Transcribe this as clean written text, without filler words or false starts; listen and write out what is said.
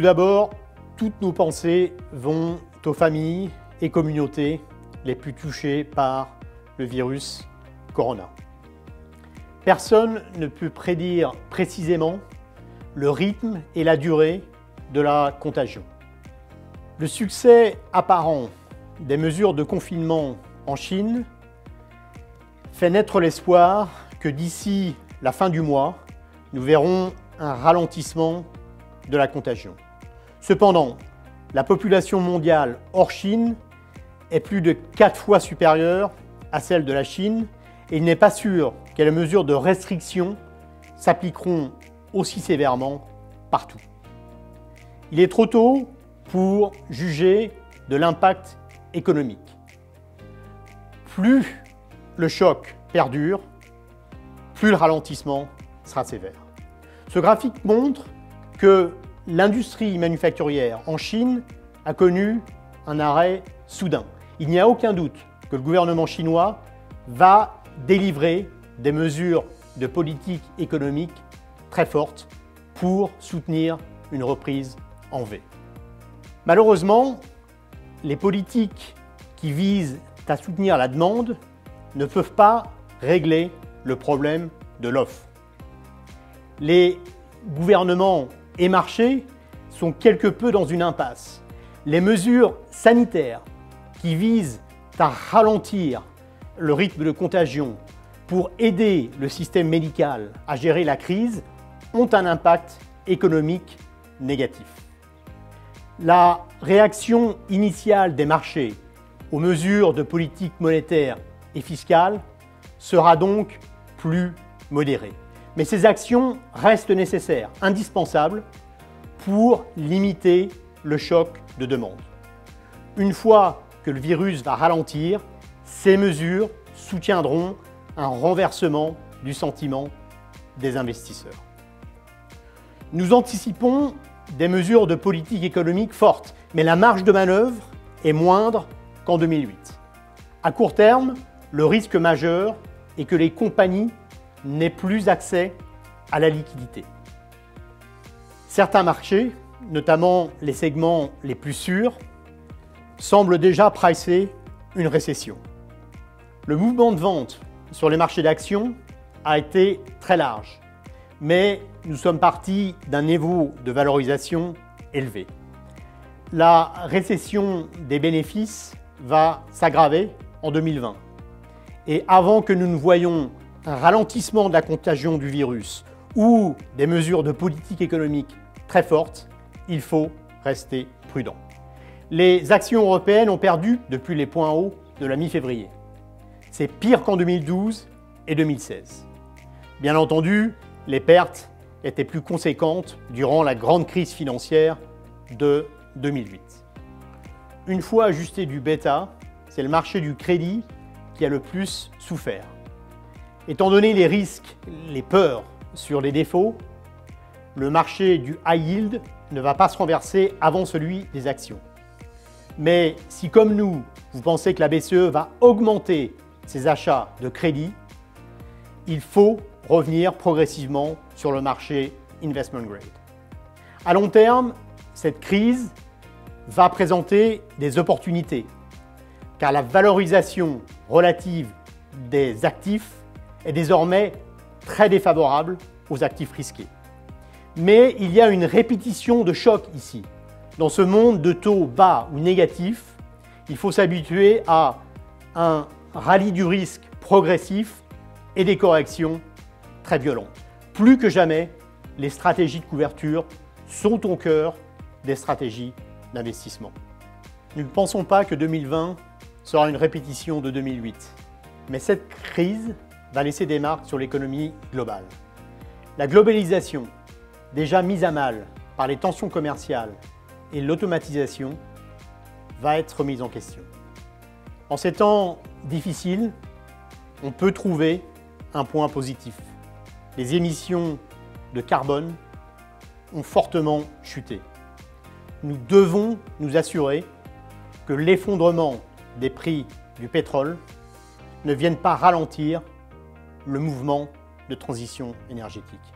d'abord, toutes nos pensées vont aux familles et communautés les plus touchées par le virus Corona. Personne ne peut prédire précisément le rythme et la durée de la contagion. Le succès apparent des mesures de confinement en Chine fait naître l'espoir que d'ici la fin du mois, nous verrons un ralentissement de la contagion. Cependant, la population mondiale hors Chine est plus de 4 fois supérieure à celle de la Chine et il n'est pas sûr que les mesures de restriction s'appliqueront aussi sévèrement partout. Il est trop tôt pour juger de l'impact économique. Plus le choc perdure, plus le ralentissement sera sévère. Ce graphique montre que l'industrie manufacturière en Chine a connu un arrêt soudain. Il n'y a aucun doute que le gouvernement chinois va délivrer des mesures de politique économique très fortes pour soutenir une reprise en V. Malheureusement, les politiques qui visent à soutenir la demande ne peuvent pas régler le problème de l'offre. Les gouvernements et marchés sont quelque peu dans une impasse. Les mesures sanitaires qui visent à ralentir le rythme de contagion pour aider le système médical à gérer la crise ont un impact économique négatif. La réaction initiale des marchés aux mesures de politique monétaire et fiscale sera donc plus modérée. Mais ces actions restent nécessaires, indispensables pour limiter le choc de demande. Une fois que le virus va ralentir, ces mesures soutiendront un renversement du sentiment des investisseurs. Nous anticipons des mesures de politique économique fortes, mais la marge de manœuvre est moindre qu'en 2008. À court terme, le risque majeur est que les compagnies n'aient plus accès à la liquidité. Certains marchés, notamment les segments les plus sûrs, semblent déjà pricer une récession. Le mouvement de vente sur les marchés d'actions a été très large, mais nous sommes partis d'un niveau de valorisation élevé. La récession des bénéfices va s'aggraver en 2020. Et avant que nous ne voyions un ralentissement de la contagion du virus ou des mesures de politique économique très fortes, il faut rester prudent. Les actions européennes ont perdu depuis les points hauts de la mi-février. C'est pire qu'en 2012 et 2016. Bien entendu, les pertes étaient plus conséquentes durant la grande crise financière de 2008. Une fois ajusté du bêta, c'est le marché du crédit qui a le plus souffert. Étant donné les risques, les peurs sur les défauts, le marché du high yield ne va pas se renverser avant celui des actions. Mais si, comme nous, vous pensez que la BCE va augmenter ses achats de crédit, il faut revenir progressivement sur le marché investment grade. À long terme, cette crise va présenter des opportunités, car la valorisation relative des actifs est désormais très défavorable aux actifs risqués. Mais il y a une répétition de chocs ici. Dans ce monde de taux bas ou négatifs, il faut s'habituer à un rallye du risque progressif et des corrections très violentes. Plus que jamais, les stratégies de couverture sont au cœur des stratégies d'investissement. Nous ne pensons pas que 2020 sera une répétition de 2008, mais cette crise va laisser des marques sur l'économie globale. La globalisation, déjà mise à mal par les tensions commerciales et l'automatisation, va être remise en question. En ces temps difficiles, on peut trouver un point positif. Les émissions de carbone ont fortement chuté. Nous devons nous assurer que l'effondrement des prix du pétrole ne vienne pas ralentir le mouvement de transition énergétique.